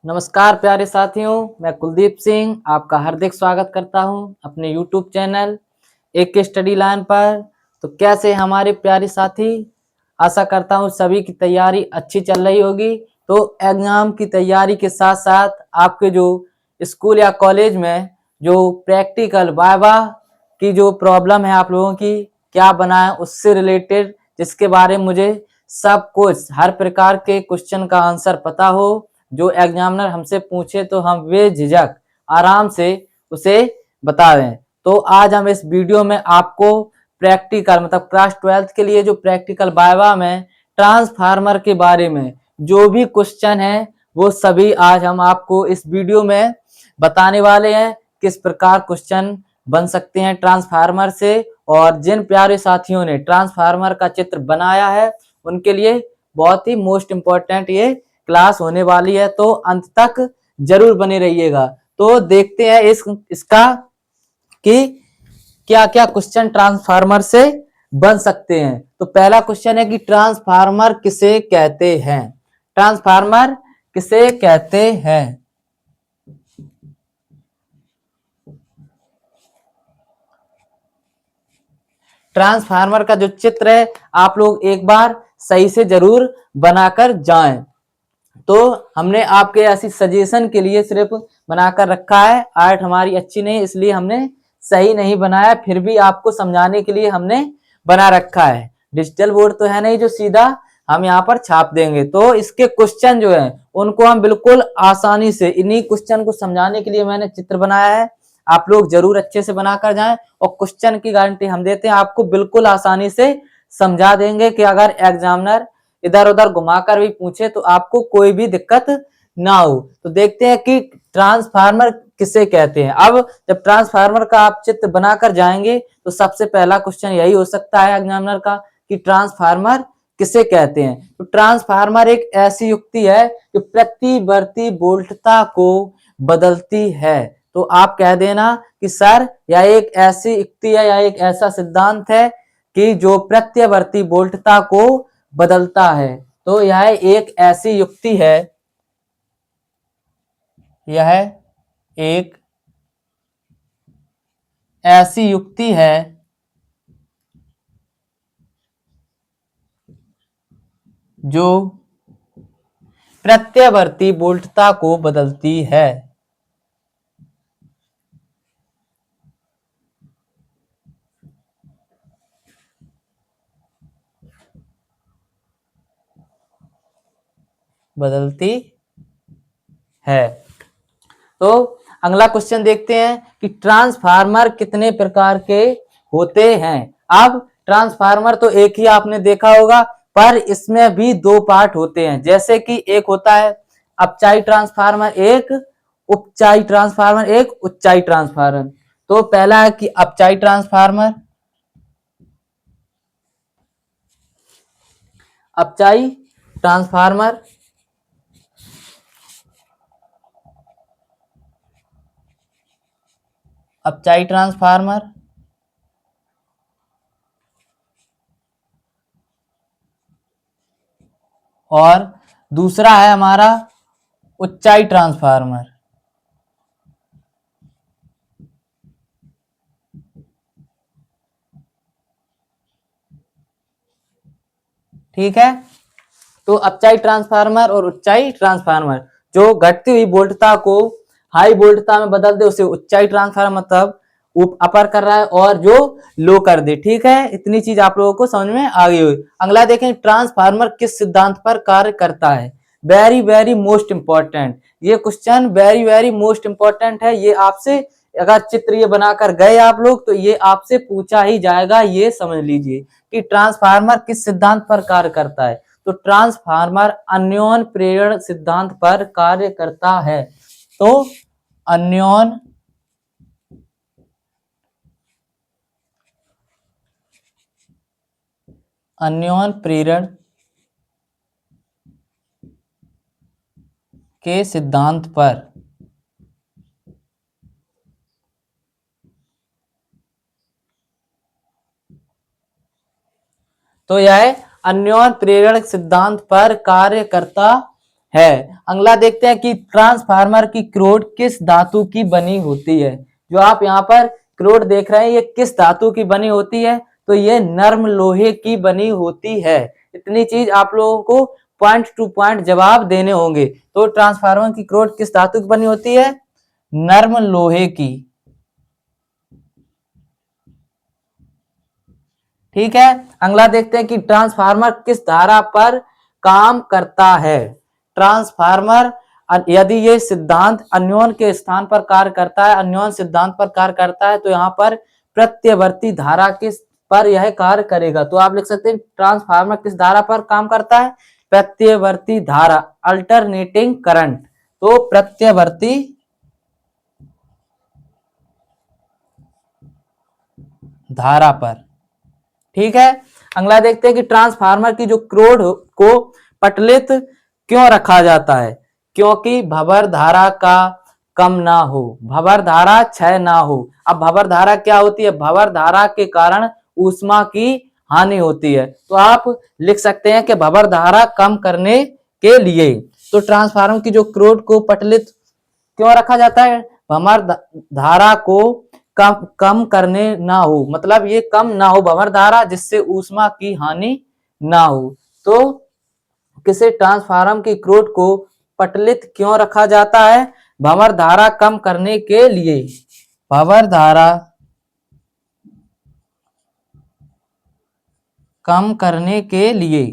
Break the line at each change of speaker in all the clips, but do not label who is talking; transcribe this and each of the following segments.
नमस्कार प्यारे साथियों, मैं कुलदीप सिंह आपका हार्दिक स्वागत करता हूं अपने YouTube चैनल एक स्टडी लाइन पर। तो कैसे हमारे प्यारे साथी, आशा करता हूं सभी की तैयारी अच्छी चल रही होगी। तो एग्जाम की तैयारी के साथ साथ आपके जो स्कूल या कॉलेज में जो प्रैक्टिकल वाइवा की जो प्रॉब्लम है आप लोगों की क्या बनाए उससे रिलेटेड, जिसके बारे में मुझे सब कुछ हर प्रकार के क्वेश्चन का आंसर पता हो, जो एग्जामिनर हमसे पूछे तो हम बेझिझक आराम से उसे बता दें। तो आज हम इस वीडियो में आपको प्रैक्टिकल मतलब क्लास 12th के लिए जो प्रैक्टिकल वाइवा में ट्रांसफार्मर के बारे में जो भी क्वेश्चन है वो सभी आज हम आपको इस वीडियो में बताने वाले हैं। किस प्रकार क्वेश्चन बन सकते हैं ट्रांसफार्मर से, और जिन प्यारे साथियों ने ट्रांसफार्मर का चित्र बनाया है उनके लिए बहुत ही मोस्ट इम्पोर्टेंट ये क्लास होने वाली है। तो अंत तक जरूर बने रहिएगा। तो देखते हैं इसका कि क्या क्या क्वेश्चन ट्रांसफार्मर से बन सकते हैं। तो पहला क्वेश्चन है कि ट्रांसफार्मर किसे कहते हैं। ट्रांसफार्मर किसे कहते हैं। ट्रांसफार्मर का जो चित्र है आप लोग एक बार सही से जरूर बनाकर जाएं। तो हमने आपके ऐसी सजेशन के लिए सिर्फ बनाकर रखा है, आर्ट हमारी अच्छी नहीं इसलिए हमने सही नहीं बनाया, फिर भी आपको समझाने के लिए हमने बना रखा है। डिजिटल बोर्ड तो है नहीं जो सीधा हम यहाँ पर छाप देंगे। तो इसके क्वेश्चन जो है उनको हम बिल्कुल आसानी से, इन्हीं क्वेश्चन को समझाने के लिए मैंने चित्र बनाया है। आप लोग जरूर अच्छे से बनाकर जाएं और क्वेश्चन की गारंटी हम देते हैं, आपको बिल्कुल आसानी से समझा देंगे कि अगर एग्जामिनर इधर उधर घुमाकर भी पूछे तो आपको कोई भी दिक्कत ना हो। तो देखते हैं कि ट्रांसफार्मर किसे कहते हैं। अब जब ट्रांसफार्मर का आप चित्र बनाकर जाएंगे तो सबसे पहला क्वेश्चन यही हो सकता है एग्जामिनर का कि ट्रांसफार्मर किसे कहते हैं। तो ट्रांसफार्मर एक ऐसी युक्ति है जो प्रतिवर्ती वोल्टता को बदलती है। तो आप कह देना कि सर यह एक ऐसी युक्ति है या एक ऐसा सिद्धांत है कि जो प्रत्यवर्ती वोल्टता को बदलता है। तो यह एक ऐसी युक्ति है, यह एक ऐसी युक्ति है जो प्रत्यवर्ती वोल्टता को बदलती है। बदलती है। तो अगला क्वेश्चन देखते हैं कि ट्रांसफार्मर कितने प्रकार के होते हैं। अब ट्रांसफार्मर तो एक ही आपने देखा होगा, पर इसमें भी दो पार्ट होते हैं। जैसे कि एक होता है अपचाई ट्रांसफार्मर, एक उपचाई ट्रांसफार्मर, एक उच्चाई ट्रांसफार्मर। तो पहला है कि अपचाई ट्रांसफार्मर। अपचाई ट्रांसफार्मर अपचाई ट्रांसफार्मर और दूसरा है हमारा उच्चाई ट्रांसफार्मर। ठीक है। तो अपचाई ट्रांसफार्मर और उच्चाई ट्रांसफार्मर, जो घटती हुई वोल्टता को हाई वोल्टता में बदल दे उसे उच्चाई ट्रांसफार्मर मतलब अपर कर रहा है, और जो लो कर दे। ठीक है, इतनी चीज आप लोगों को समझ में आ गई हुई। अगला देखें, ट्रांसफार्मर किस सिद्धांत पर कार्य करता है। वेरी वेरी मोस्ट इंपॉर्टेंट ये question, very very most important है। ये आपसे अगर चित्र ये बनाकर गए आप लोग तो ये आपसे पूछा ही जाएगा। ये समझ लीजिए कि ट्रांसफार्मर किस सिद्धांत पर कार्य करता है। तो ट्रांसफार्मर अन्योन प्रेरण सिद्धांत पर कार्य करता है। तो अन्योन अन्योन प्रेरण के सिद्धांत पर तो यह अन्योन प्रेरण सिद्धांत पर कार्य करता है। अगला देखते हैं कि ट्रांसफार्मर की क्रोड किस धातु की बनी होती है। जो आप यहाँ पर क्रोड देख रहे हैं ये किस धातु की बनी होती है, तो ये नर्म लोहे की बनी होती है। इतनी चीज आप लोगों को पॉइंट टू पॉइंट जवाब देने होंगे। तो ट्रांसफार्मर की क्रोड किस धातु की बनी होती है, नर्म लोहे की। ठीक है, अगला देखते हैं कि ट्रांसफार्मर किस धारा पर काम करता है। ट्रांसफार्मर यदि ये सिद्धांत अन्योन के स्थान पर कार्य करता है, अन्योन सिद्धांत पर कार्य करता है, तो यहाँ पर प्रत्यवर्ती धारा किस पर यह कार्य करेगा। तो आप लिख सकते हैं ट्रांसफार्मर किस धारा पर काम करता है, प्रत्यवर्ती धारा, अल्टरनेटिंग करंट। तो प्रत्यवर्ती धारा पर। ठीक है, अगला देखते हैं कि ट्रांसफार्मर की जो क्रोड को पटलित क्यों रखा जाता है, क्योंकि भंवर धारा का कम ना हो, भंवर धारा क्षय ना हो। अब भंवर धारा क्या होती है, भंवर धारा के कारण ऊष्मा की हानि होती है। तो आप लिख सकते हैं कि भंवर धारा कम करने के लिए। तो ट्रांसफार्मर की जो क्रोड को पटलित क्यों रखा जाता है, भंवर धारा को कम करने ना हो, मतलब ये कम ना हो भंवर धारा, जिससे ऊष्मा की हानि ना हो। तो किसी ट्रांसफार्मर की क्रोड को पटलित क्यों रखा जाता है, भंवर धारा कम करने के लिए, भंवर धारा कम करने के लिए।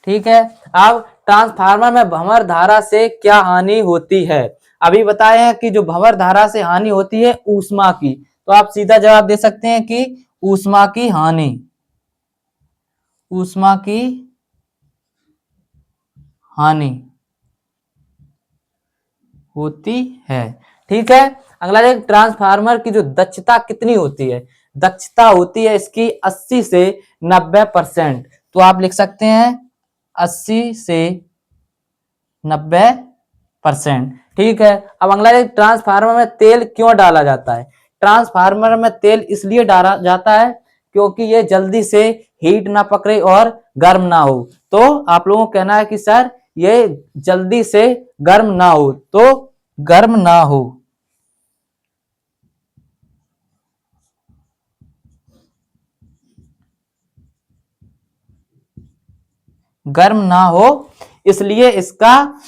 ठीक है, अब ट्रांसफार्मर में भंवर धारा से क्या हानि होती है। अभी बताए हैं कि जो भंवर धारा से हानि होती है ऊष्मा की, तो आप सीधा जवाब दे सकते हैं कि ऊष्मा की हानि, ऊष्मा की हानि होती है। ठीक है, अगला देख ट्रांसफार्मर की जो दक्षता कितनी होती है। दक्षता होती है इसकी 80 से 90%। तो आप लिख सकते हैं 80 से 90%। ठीक है, अब अगला देख ट्रांसफार्मर में तेल क्यों डाला जाता है। ट्रांसफार्मर में तेल इसलिए डाला जाता है क्योंकि ये जल्दी से हीट ना पकड़े और गर्म ना हो। तो आप लोगों को कहना है कि सर ये जल्दी से गर्म ना हो, तो गर्म ना हो, गर्म ना हो, इसलिए इसका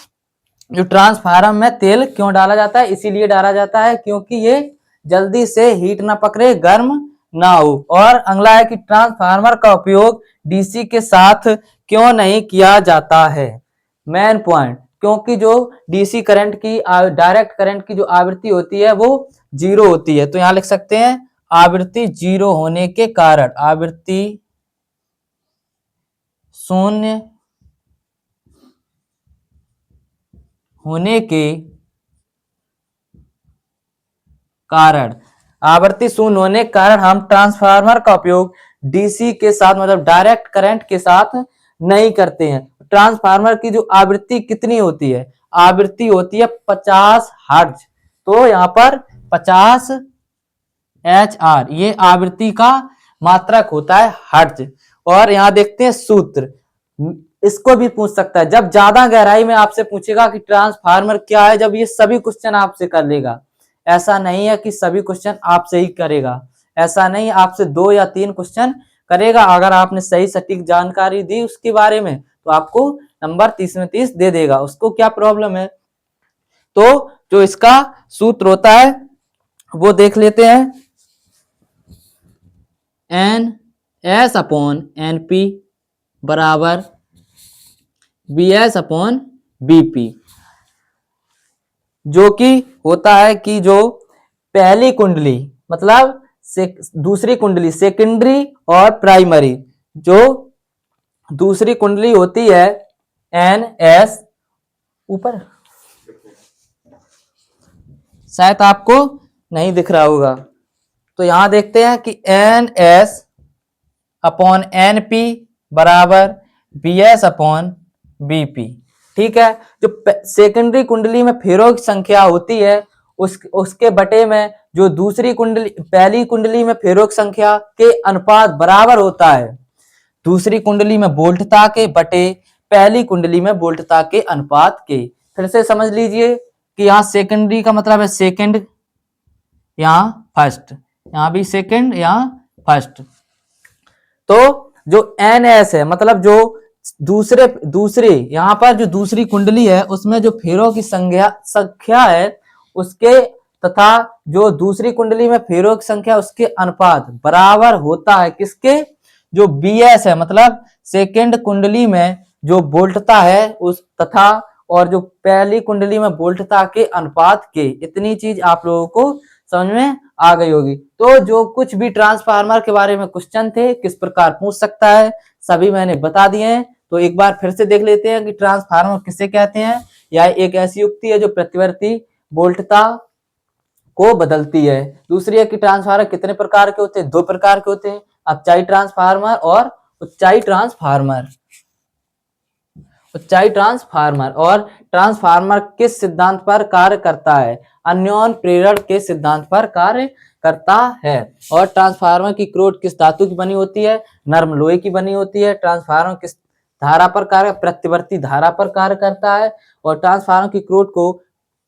जो ट्रांसफार्मर में तेल क्यों डाला जाता है, इसीलिए डाला जाता है क्योंकि ये जल्दी से हीट ना पकड़े, गर्म ना हो। और अगला है कि ट्रांसफार्मर का उपयोग डीसी के साथ क्यों नहीं किया जाता है। मेन पॉइंट, क्योंकि जो डीसी करंट की डायरेक्ट करंट की जो आवृत्ति होती है वो 0 होती है। तो यहां लिख सकते हैं आवृत्ति 0 होने के कारण, आवृत्ति 0 होने के कारण, आवृत्ति 0 होने के कारण हम ट्रांसफार्मर का उपयोग डीसी के साथ मतलब डायरेक्ट करंट के साथ नहीं करते हैं। ट्रांसफार्मर की जो आवृत्ति कितनी होती है, आवृत्ति होती है 50 हर्ट्ज। तो यहाँ पर 50 HR ये आवृत्ति का मात्रक होता है हर्ट्ज। और यहाँ देखते हैं सूत्र, इसको भी पूछ सकता है जब ज्यादा गहराई में आपसे पूछेगा कि ट्रांसफार्मर क्या है, जब ये सभी क्वेश्चन आपसे कर लेगा। ऐसा नहीं है कि सभी क्वेश्चन आपसे ही करेगा, ऐसा नहीं, आपसे 2 या 3 क्वेश्चन करेगा। अगर आपने सही सटीक जानकारी दी उसके बारे में तो आपको नंबर 30 में 30 दे देगा, उसको क्या प्रॉब्लम है। तो जो इसका सूत्र होता है वो देख लेते हैं, NS/NP बराबर BS/BP, जो कि होता है कि जो पहली कुंडली मतलब दूसरी कुंडली सेकेंडरी और प्राइमरी, जो दूसरी कुंडली होती है NS, ऊपर शायद आपको नहीं दिख रहा होगा, तो यहां देखते हैं कि NS/NP बराबर BS/BP। ठीक है, जो सेकेंडरी कुंडली में फेरों की संख्या होती है उसके बटे में जो दूसरी कुंडली पहली कुंडली में फेरों की संख्या के अनुपात बराबर होता है, दूसरी कुंडली में वोल्टता के बटे पहली कुंडली में वोल्टता के अनुपात के। फिर से समझ लीजिए कि यहाँ सेकेंडरी का मतलब है सेकंड, यहाँ फर्स्ट, यहाँ भी सेकंड, यहाँ फर्स्ट। तो जो NS है मतलब जो दूसरे यहाँ पर जो दूसरी कुंडली है उसमें जो फेरों की संख्या है उसके तथा जो दूसरी कुंडली में फेरों की संख्या उसके अनुपात बराबर होता है किसके, जो BS है मतलब सेकंड कुंडली में जो वोल्टता है उस तथा और जो पहली कुंडली में वोल्टता के अनुपात के। इतनी चीज आप लोगों को समझ में आ गई होगी। तो जो कुछ भी ट्रांसफार्मर के बारे में क्वेश्चन थे किस प्रकार पूछ सकता है सभी मैंने बता दिए हैं। तो एक बार फिर से देख लेते हैं कि ट्रांसफार्मर किसे कहते हैं। यह एक ऐसी युक्ति है जो प्रतिवर्ती वोल्टता को बदलती है। दूसरी है कि ट्रांसफार्मर कितने प्रकार के होते हैं, 2 प्रकार के होते हैं, अपचाई ट्रांसफार्मर और उच्चाई ट्रांसफार्मर। उच्चाई ट्रांसफार्मर और ट्रांसफार्मर किस सिद्धांत पर कार्य करता है, अन्योन प्रेरण के सिद्धांत पर कार्य करता है। और ट्रांसफार्मर की क्रोड किस धातु की बनी होती है, नर्म लोहे की बनी होती है। ट्रांसफार्मर किस धारा पर कार्य, प्रतिवर्ती धारा पर कार्य करता है। और ट्रांसफार्मर की क्रोड को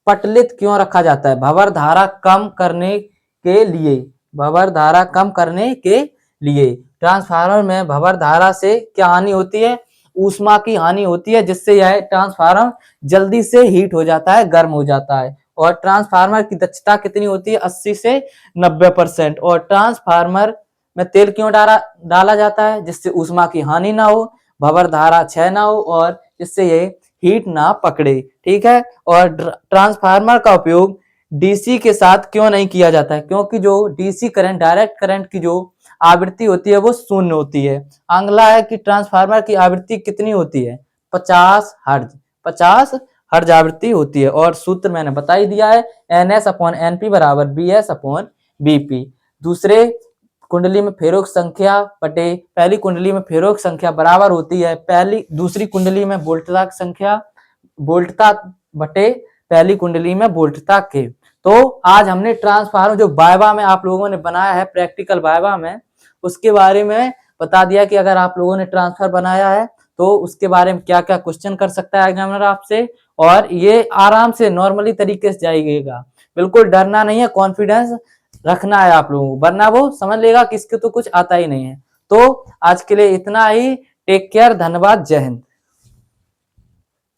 पटलित क्यों रखा जाता है, भंवर धारा कम करने के लिए, भंवर धारा कम करने के लिए। ट्रांसफार्मर में भंवर धारा से क्या हानि होती है, ऊष्मा की हानि होती है जिससे यह ट्रांसफार्मर जल्दी से हीट हो जाता है, गर्म हो जाता है। और ट्रांसफार्मर की दक्षता कितनी होती है, 80 से 90%। और ट्रांसफार्मर में तेल क्यों डाला जाता है, जिससे ऊष्मा की हानि ना हो, भंवर धारा क्षय ना हो और जिससे ये हीट ना पकड़े। ठीक है। और ट्रांसफार्मर का उपयोग डीसी के साथ क्यों नहीं किया जाता है, क्योंकि जो डीसी करंट, डायरेक्ट करंट की जो आवृत्ति होती है वो शून्य होती है। अगला है कि ट्रांसफार्मर की आवृत्ति कितनी होती है, 50 हर्ट्ज, 50 हर्ट्ज आवृत्ति होती है। और सूत्र मैंने बता ही दिया है, NS/NP बराबर BS/BP। दूसरे कुंडली में फेरों की संख्या बटे पहली कुंडली में फेरों की संख्या बराबर होती है दूसरी कुंडली में वोल्टता की संख्या, वोल्टता बटे पहली कुंडली में वोल्टता के। तो आज हमने ट्रांसफार्मर जो वाइवा में आप लोगों ने बनाया है, प्रैक्टिकल वाइवा में, उसके बारे में बता दिया कि अगर आप लोगों ने ट्रांसफार्मर बनाया है तो उसके बारे में क्या क्या क्वेश्चन कर सकता है एग्जामिनर आपसे। और ये आराम से नॉर्मली तरीके से जाइएगा, बिल्कुल डरना नहीं है, कॉन्फिडेंस रखना है आप लोगों को, वरना वो समझ लेगा कि इसके तो कुछ आता ही नहीं है। तो आज के लिए इतना ही, टेक केयर, धन्यवाद, जय हिंद।